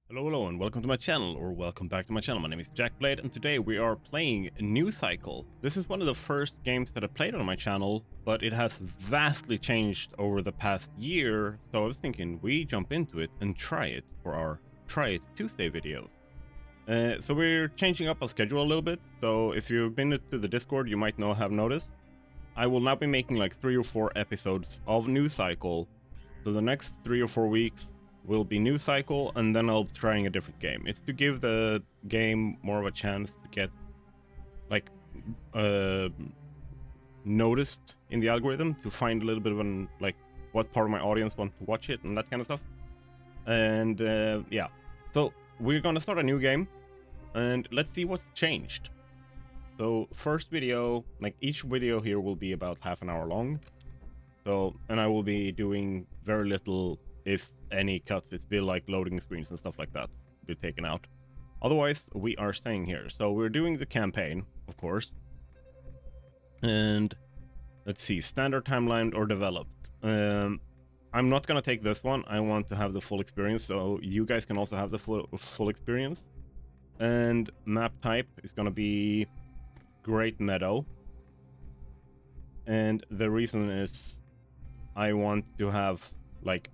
Hello, and welcome to my channel, or welcome back to my channel. My name is Jackblade, and today we are playing New Cycle. This is one of the first games that I played on my channel, but it has vastly changed over the past year, so I was thinking we jump into it and try it for our Try It Tuesday videos. So we're changing up our schedule a little bit, so if you've been to the Discord, you might have noticed. I will now be making like 3 or 4 episodes of New Cycle, so the next 3 or 4 weeks will be New Cycle, and then I'll be trying a different game. It's to give the game more of a chance to get like noticed in the algorithm, to find a little bit of what part of my audience want to watch it and that kind of stuff. And yeah, so we're gonna start a new game, and let's see what's changed. So first video, like each video here will be about half an hour long. So, and I will be doing very little, if any, cuts. It's be like loading screens and stuff like that be taken out. Otherwise, we are staying here. So we're doing the campaign, of course. And let's see, standard timeline or developed. I'm not gonna take this one. I want to have the full experience, so you guys can also have the full experience. And map type is gonna be Great Meadow. And the reason is I want to have like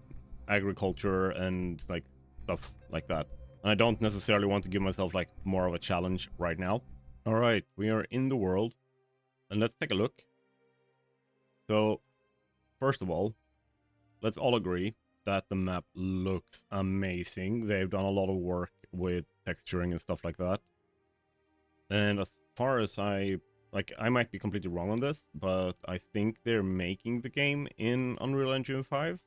agriculture and like stuff like that. And I don't necessarily want to give myself like more of a challenge right now. All right, we are in the world, and let's take a look. So first of all, let's all agree that the map looks amazing. They've done a lot of work with texturing and stuff like that. And as far as I might be completely wrong on this, but I think they're making the game in Unreal Engine 5,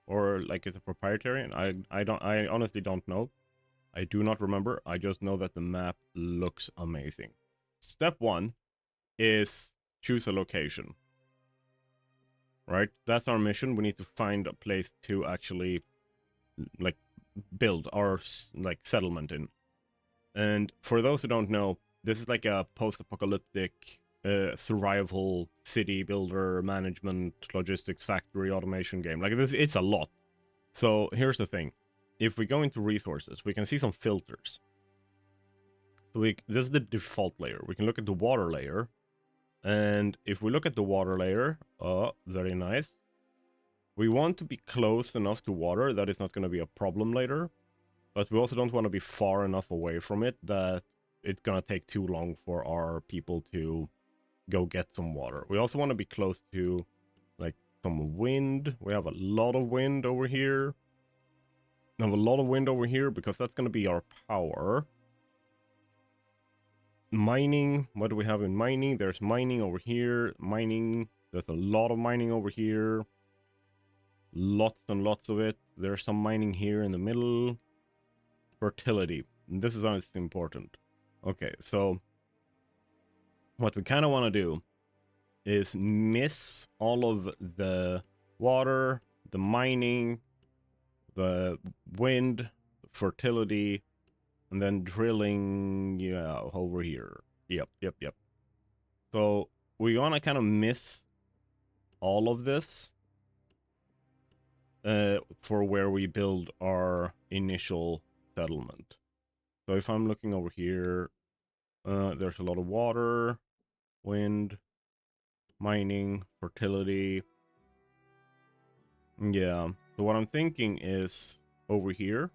or like it's a proprietary. And I honestly don't know. I do not remember. I just know that the map looks amazing. Step 1 is choose a location. Right? That's our mission. We need to find a place to actually like build our like settlement in. And for those who don't know, this is like a post-apocalyptic survival city builder, management, logistics, factory automation game. Like this, it's a lot. So here's the thing. If we go into resources, we can see some filters. So this is the default layer. We can look at the water layer. And if we look at the water layer, very nice. We want to be close enough to water that it's not going to be a problem later. But we also don't want to be far enough away from it that it's gonna take too long for our people to go get some water. We also want to be close to like some wind. We have a lot of wind over here. We have a lot of wind over here because that's gonna be our power. Mining, what do we have in mining? There's mining over here. Mining, there's a lot of mining over here. Lots and lots of it. There's some mining here in the middle. Fertility, this is honestly important. Okay, so what we kind of want to do is miss all of the water, the mining, the wind, fertility, and then drilling, yeah, over here. Yep. So we want to kind of miss all of this for where we build our initial settlement. So if I'm looking over here, there's a lot of water, wind, mining, fertility. Yeah, so what I'm thinking is over here.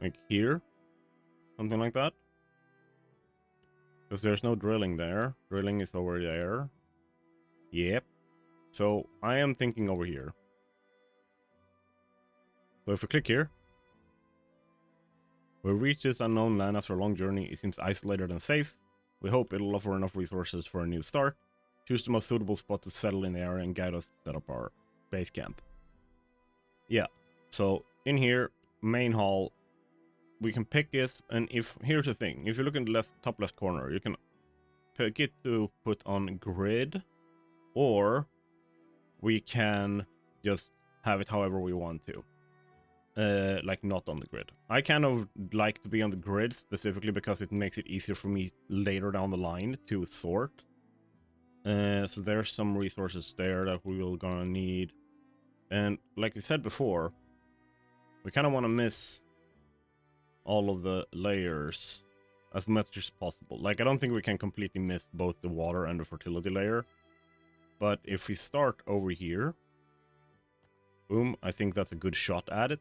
Like here. Something like that. Because there's no drilling there. Drilling is over there. Yep. So I am thinking over here. So if we click here, we reach this unknown land after a long journey. It seems isolated and safe. We hope it'll offer enough resources for a new start. Choose the most suitable spot to settle in the area and guide us to set up our base camp. Yeah, so in here, main hall, we can pick this, and here's the thing. If you look in the top left corner, you can pick it to put on grid, or we can just have it however we want to. Like not on the grid. I kind of like to be on the grid specifically because it makes it easier for me later down the line to sort. So there's some resources there that we will gonna need. And like I said before, We kind of want to miss all of the layers as much as possible. Like, I don't think we can completely miss both the water and the fertility layer. But if we start over here, boom, I think that's a good shot at it.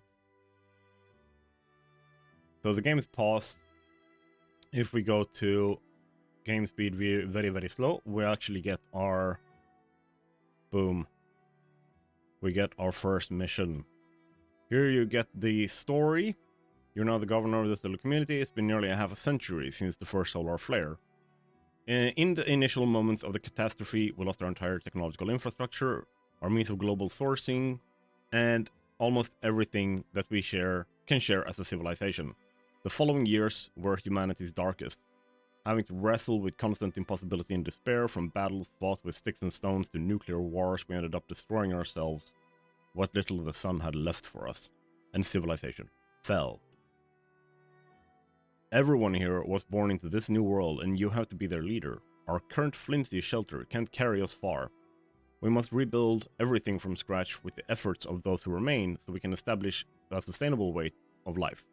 So the game is paused. If we go to game speed very, very slow, we actually get our, boom, we get our first mission. Here you get the story. You're now the governor of this little community. It's been nearly a half a century since the first solar flare. In the initial moments of the catastrophe, we lost our entire technological infrastructure, our means of global sourcing, and almost everything that we can share as a civilization. The following years were humanity's darkest, having to wrestle with constant impossibility and despair. From battles fought with sticks and stones to nuclear wars, we ended up destroying ourselves, what little the sun had left for us, and civilization fell. Everyone here was born into this new world, and you have to be their leader. Our current flimsy shelter can't carry us far. We must rebuild everything from scratch with the efforts of those who remain, so we can establish a sustainable way of life.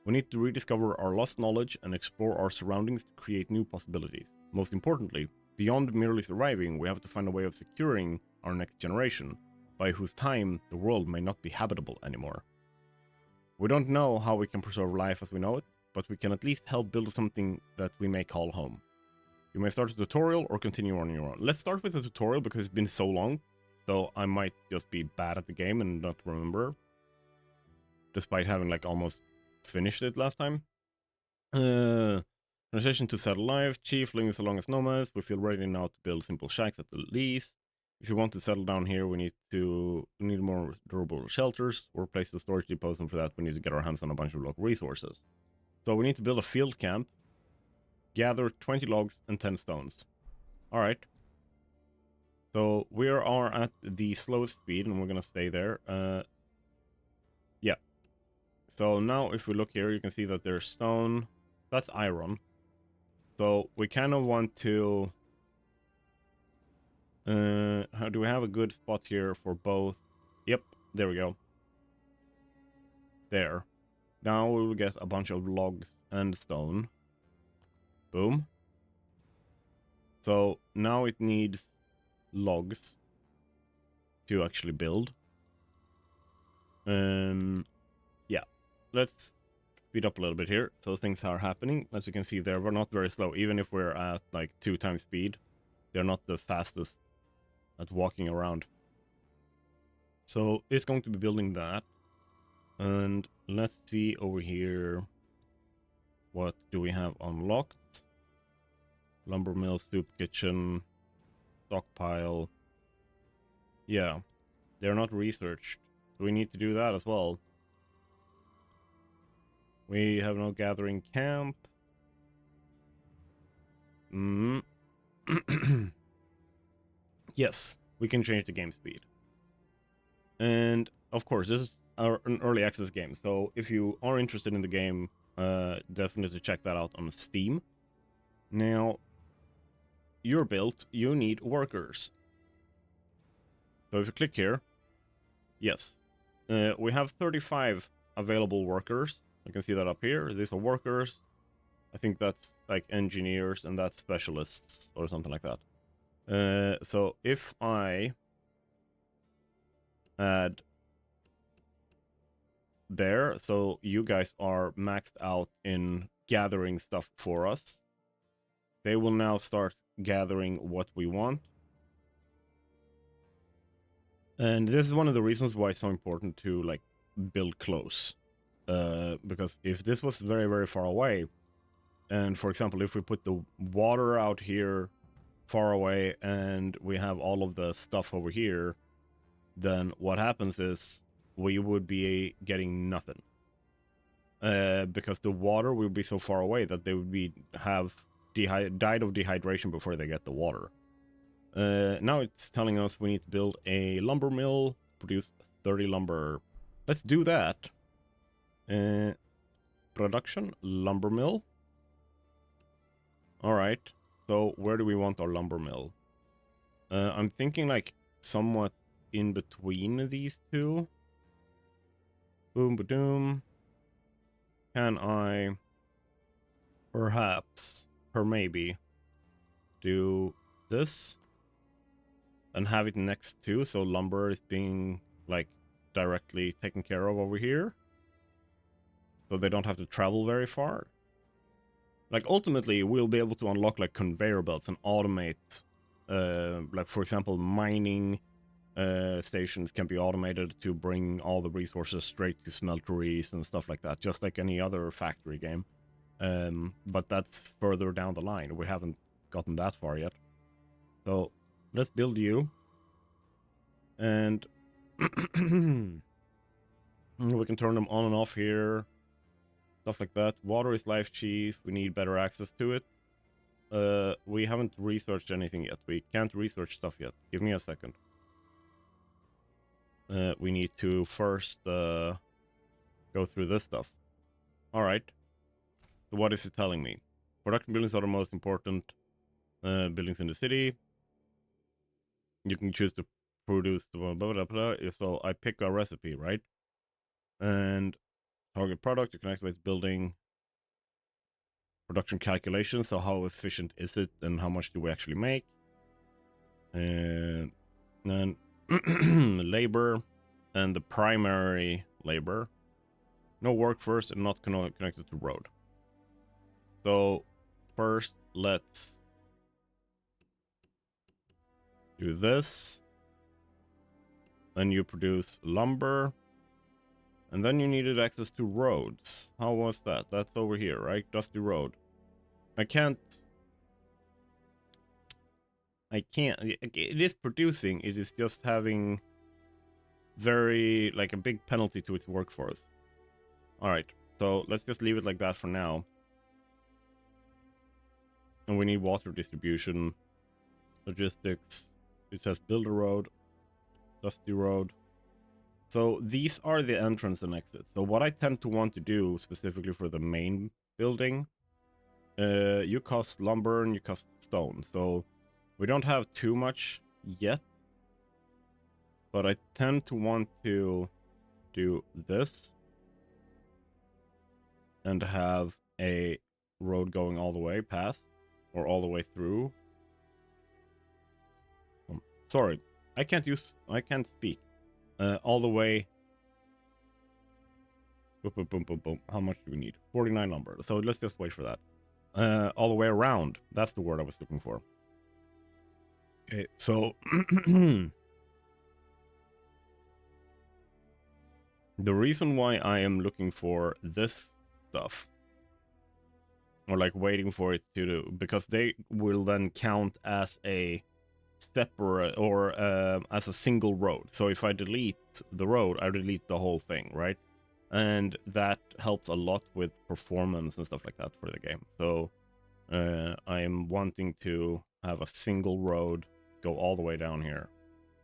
We need to rediscover our lost knowledge and explore our surroundings to create new possibilities. Most importantly, beyond merely surviving, we have to find a way of securing our next generation, by whose time the world may not be habitable anymore. We don't know how we can preserve life as we know it, but we can at least help build something that we may call home. You may start a tutorial or continue on your own. Let's start with the tutorial because it's been so long, so I might just be bad at the game and not remember, despite having like almost finished it last time. Transition to settled life. Chieflings along as nomads. We feel ready now to build simple shacks at the least. If you want to settle down here, we need more durable shelters or place the storage depots, and for that we need to get our hands on a bunch of local resources. So we need to build a field camp, gather 20 logs and 10 stones. Alright. So we are at the slowest speed, and we're gonna stay there. Yeah. So now if we look here, you can see that there's stone. That's iron. So we kind of want to... how do we have a good spot here for both? Yep, there we go. There. Now we will get a bunch of logs and stone. Boom. So now it needs logs to actually build. Yeah. Let's speed up a little bit here so things are happening. As you can see there, we're not very slow. Even if we're at like 2 times speed, they're not the fastest at walking around. So it's going to be building that. And let's see over here. What do we have unlocked? Lumber mill, soup kitchen, stockpile. Yeah, they're not researched. So we need to do that as well. We have no gathering camp. Yes, we can change the game speed. And of course, this is an early access game. So if you are interested in the game, definitely check that out on Steam. Now, you're built, you need workers. So if you click here, yes, we have 35 available workers. You can see that up here. These are workers. I think that's like engineers, and that's specialists or something like that. So if I add there, so you guys are maxed out in gathering stuff for us. They will now start gathering what we want. And this is one of the reasons why it's so important to like build close. Because if this was very, very far away, and for example, if we put the water out here far away and we have all of the stuff over here, then what happens is we would be getting nothing. Because the water will be so far away that they would have died of dehydration before they get the water. Now it's telling us we need to build a lumber mill, produce 30 lumber. Let's do that. Production, lumber mill. Alright, so where do we want our lumber mill? I'm thinking like somewhat in between these two. Boom, ba-doom. Can I perhaps, or maybe, do this and have it next to, so lumber is being like directly taken care of over here, so they don't have to travel very far. Like ultimately we'll be able to unlock like conveyor belts and automate like for example mining stations can be automated to bring all the resources straight to smelteries and stuff like that, just like any other factory game. But that's further down the line. We haven't gotten that far yet. So let's build you. And we can turn them on and off here. Stuff like that. Water is life chief. We need better access to it. We haven't researched anything yet. We can't research stuff yet. Give me a second. We need to first go through this stuff. Alright. So what is it telling me? Production buildings are the most important buildings in the city. You can choose to produce blah, blah, blah, blah. So I pick a recipe, right? And target product, you can activate building production calculation. So how efficient is it and how much do we actually make? And then labor and the primary labor. No workforce and not connected to road. So first let's do this. Then you produce lumber. And then you needed access to roads. How was that? That's over here, right? Dusty road. I can't. It is producing. It is just having very, like, a big penalty to its workforce. Alright, so let's just leave it like that for now. And we need water distribution. Logistics. It says build a road. Dusty road. So these are the entrance and exits. So what I tend to want to do specifically for the main building, you cost lumber and you cost stone. So we don't have too much yet, but I tend to want to do this and have a road going all the way past or all the way through. Sorry, I can't speak. All the way. Boom, boom, boom, boom, boom. How much do we need? 49 lumber. So let's just wait for that. All the way around. That's the word I was looking for. Okay, so the reason why I am looking for this stuff, or like waiting for it to do, because they will then count as a separate or as a single road. So if I delete the road, I delete the whole thing, right? And that helps a lot with performance and stuff like that for the game. So I am wanting to have a single road go all the way down here.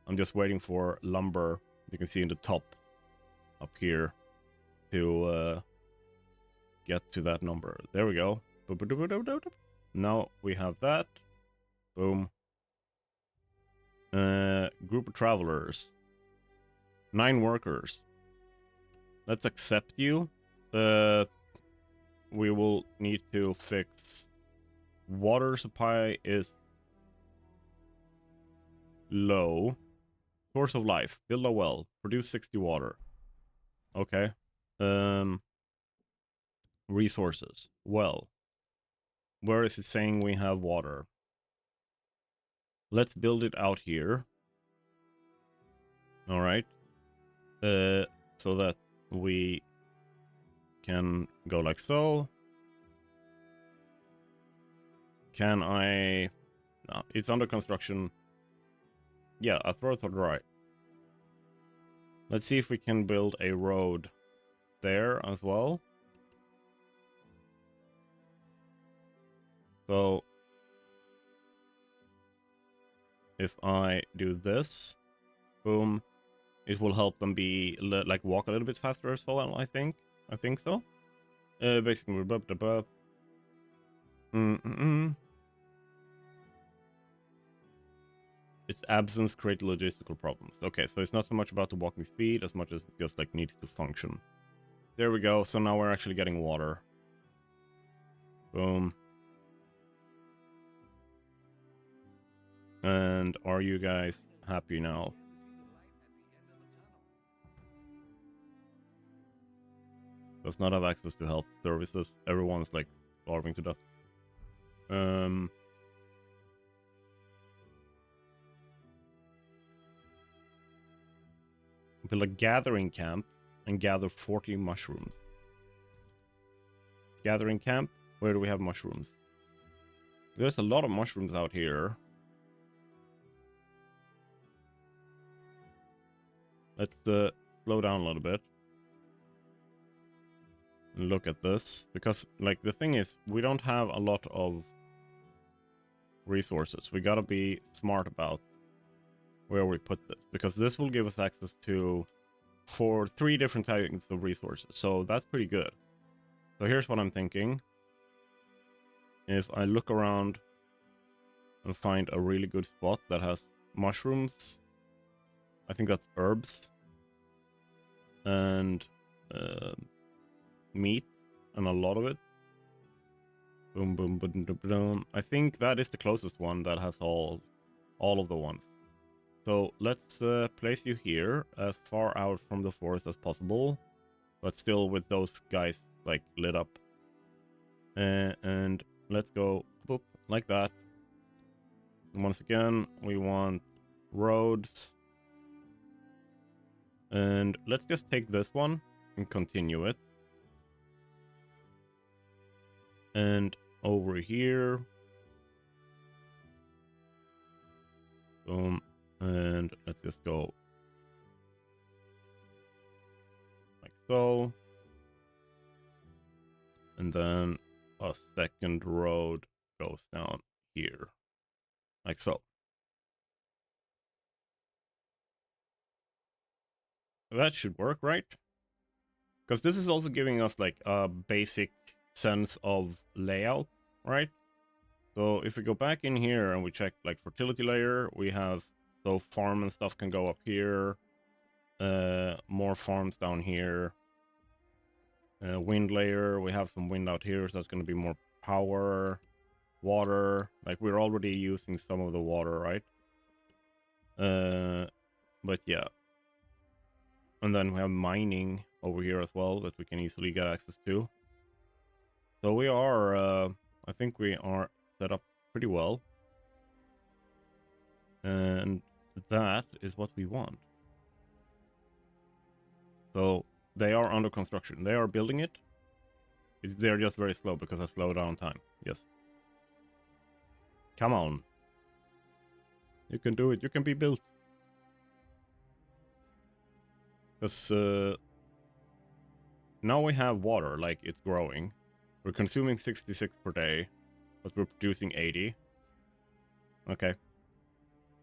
I'm just waiting for lumber, you can see in the top up here, to get to that number. There we go. Now we have that. Boom. Group of travelers. 9 workers. Let's accept you. We will need to fix water supply is low. Source of life. Build a well. Produce 60 water. Okay. Resources. Well. Where is it saying we have water? Let's build it out here. Alright. So that we can go like so. Can I... No, it's under construction. Yeah, I throw it right. Let's see if we can build a road there as well. So if I do this, boom, it will help them be like walk a little bit faster as well. I think so. Basically, blah, blah, blah. Its absence create logistical problems. Okay, so it's not so much about the walking speed as much as it just like needs to function. There we go. So now we're actually getting water. Boom. And are you guys happy now? Does not have access to health services. Everyone's like starving to death. Build a gathering camp and gather 40 mushrooms. Gathering camp? Where do we have mushrooms? There's a lot of mushrooms out here. Let's slow down a little bit. And look at this. Because, like, the thing is, we don't have a lot of resources. We gotta be smart about where we put this. Because this will give us access to 3 different types of resources. So that's pretty good. So here's what I'm thinking. If I look around and find a really good spot that has mushrooms, I think that's herbs and meat, and a lot of it. Boom, boom, boom, boom, boom. I think that is the closest one that has all of the ones. So let's place you here, as far out from the forest as possible, but still with those guys like lit up. And let's go boop, like that. And once again, we want roads. And let's just take this one and continue it. And over here. Boom. And let's just go like so. And then a second road goes down here. Like so. That should work, right? Because this is also giving us like a basic sense of layout, right? So if we go back in here and we check like fertility layer, we have, so farm and stuff can go up here. More farms down here. Wind layer, we have some wind out here, so that's going to be more power. Water, like we're already using some of the water, right? But yeah. And then we have mining over here as well that we can easily get access to. So we are, I think we are set up pretty well. And that is what we want. So they are under construction. They are building it. They're just very slow because I slow down time. Yes. Come on. You can do it. You can be built. Because now we have water, like it's growing. We're consuming 66 per day, but we're producing 80. Okay.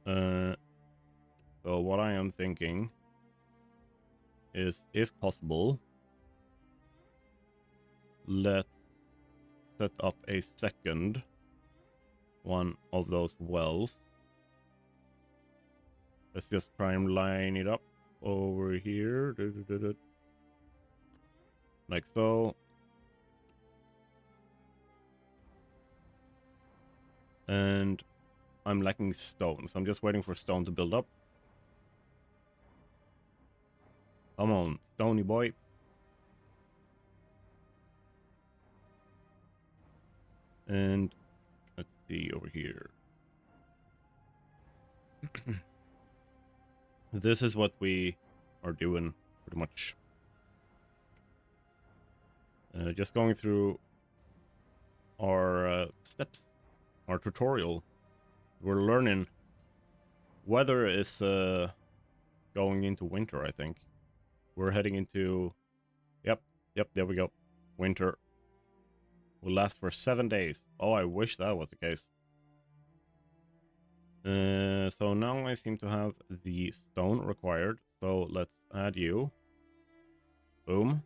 So what I am thinking is, if possible, let's set up a second one of those wells. Let's just try and line it up over here. Like so. And I'm lacking stone, so I'm just waiting for stone to build up. Come on, stony boy. And let's see over here. This is what we are doing, pretty much. Just going through our steps, our tutorial. We're learning. Weather is going into winter, I think. We're heading into... Yep, there we go. Winter. Will last for 7 days. Oh, I wish that was the case. So now I seem to have the stone required. So let's add you. Boom.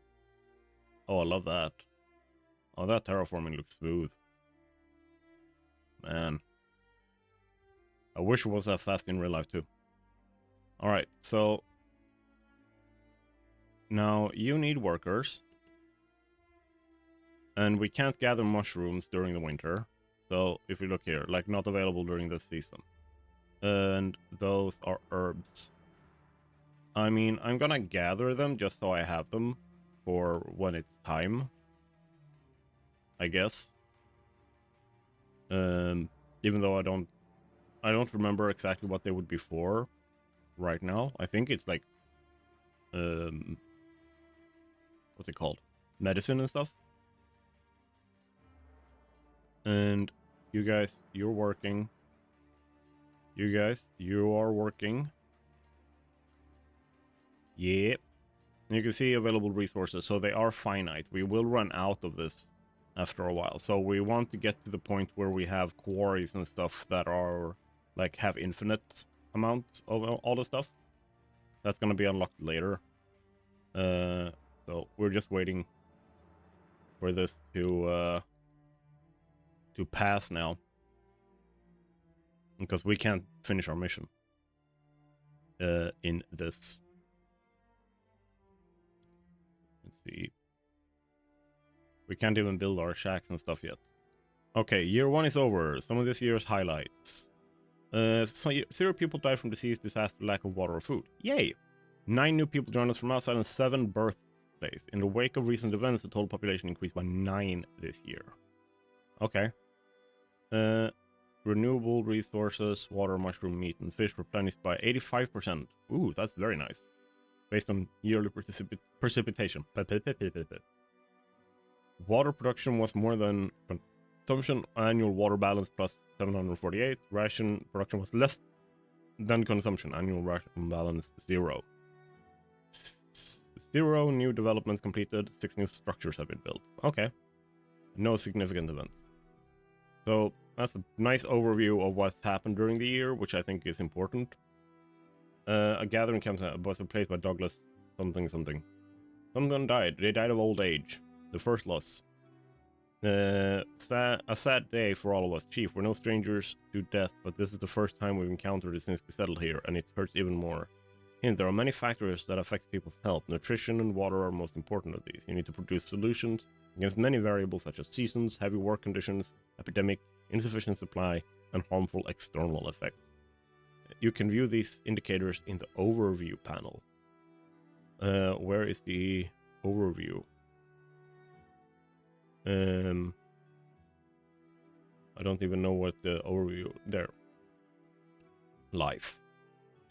Oh, I love that. Oh, that terraforming looks smooth. Man. I wish it was that fast in real life too. Alright, so... Now you need workers. And we can't gather mushrooms during the winter. So if you look here, like not available during this season. And those are herbs. I mean, I'm gonna gather them just so I have them for when it's time, I guess. Even though I don't remember exactly what they would be for right now. I think it's like, what's it called? Medicine and stuff. And you guys, you're working. You guys, you are working. Yep. You can see available resources, so they are finite. We will run out of this after a while. So we want to get to the point where we have quarries and stuff that are, like, have infinite amounts of all the stuff. That's gonna be unlocked later. So we're just waiting for this to pass now. Because we can't finish our mission in this. Let's see. We can't even build our shacks and stuff yet. Okay, year 1 is over. Some of this year's highlights. 0 people died from disease, disaster, lack of water or food. Yay! 9 new people joined us from outside and 7 birthdays. In the wake of recent events, the total population increased by 9 this year. Okay. Renewable resources, water, mushroom, meat, and fish replenished by 85%. Ooh, that's very nice. Based on yearly precipitation. Water production was more than consumption. Annual water balance plus 748. Ration production was less than consumption. Annual ration balance 0. 0 new developments completed. 6 new structures have been built. Okay. No significant events. So that's a nice overview of what's happened during the year, which I think is important. A gathering camp was replaced by Douglas something. Someone died. They died of old age. The first loss. A sad day for all of us. Chief, we're no strangers to death, but this is the first time we've encountered it since we settled here, and it hurts even more. Hint, there are many factors that affect people's health. Nutrition and water are most important of these. You need to produce solutions against many variables such as seasons, heavy work conditions, epidemic, insufficient supply, and harmful external effects. You can view these indicators in the overview panel. Where is the overview? I don't even know what the overview there. Life.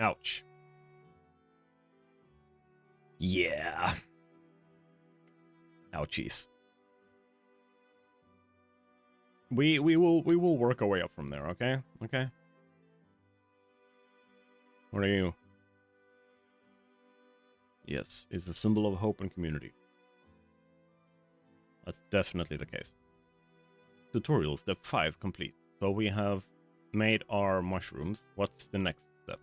Ouch. Yeah. Ouchies. We will work our way up from there, okay? Okay. What are you? Yes, it's a symbol of hope and community. That's definitely the case. Tutorial step 5 complete. So we have made our mushrooms. What's the next step?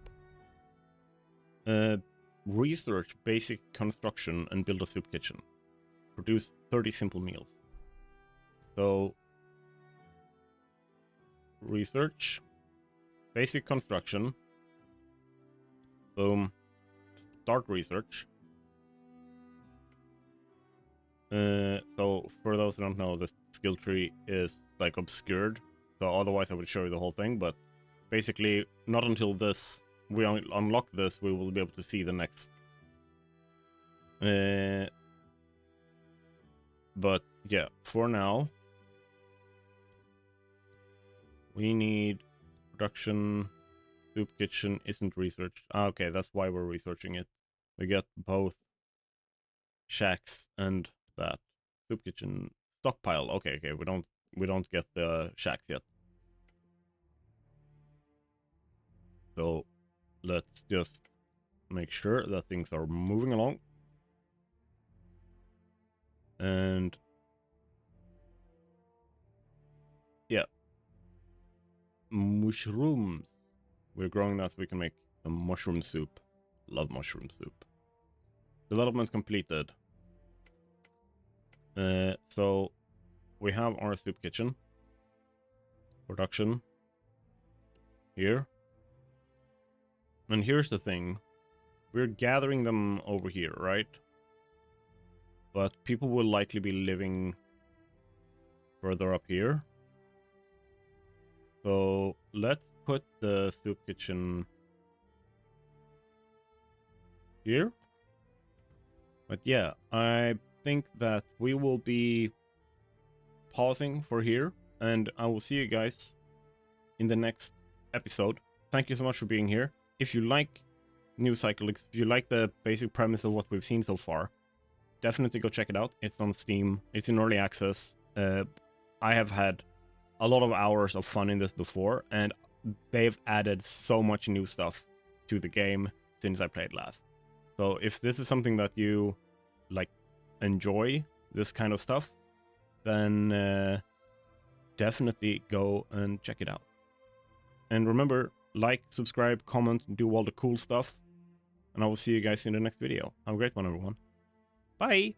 Research basic construction and build a soup kitchen. Produce 30 simple meals. So research, basic construction. Boom. Start research. So for those who don't know, the skill tree is like obscured. So otherwise I would show you the whole thing, but basically not until this we unlock this we will be able to see the next. But yeah, for now we need production. Soup kitchen isn't researched. Ah, okay, that's why we're researching it. We get both shacks and that. Soup kitchen stockpile. Okay, we don't get the shacks yet. So let's just make sure that things are moving along. And yeah. Mushrooms. We're growing that so we can make some mushroom soup. Love mushroom soup. Development completed. So we have our soup kitchen. Production. Here. And here's the thing. We're gathering them over here, right? But people will likely be living further up here. So let's put the soup kitchen here. But yeah, I think that we will be pausing for here, and I will see you guys in the next episode. Thank you so much for being here. If you like News Cycle, if you like the basic premise of what we've seen so far, definitely go check it out. It's on Steam. It's in early access. I have had a lot of hours of fun in this before, and they've added so much new stuff to the game since I played last. So if this is something that you like, enjoy this kind of stuff, then definitely go and check it out. And remember, like, subscribe, comment, and do all the cool stuff. And I will see you guys in the next video. Have a great one, everyone. Bye!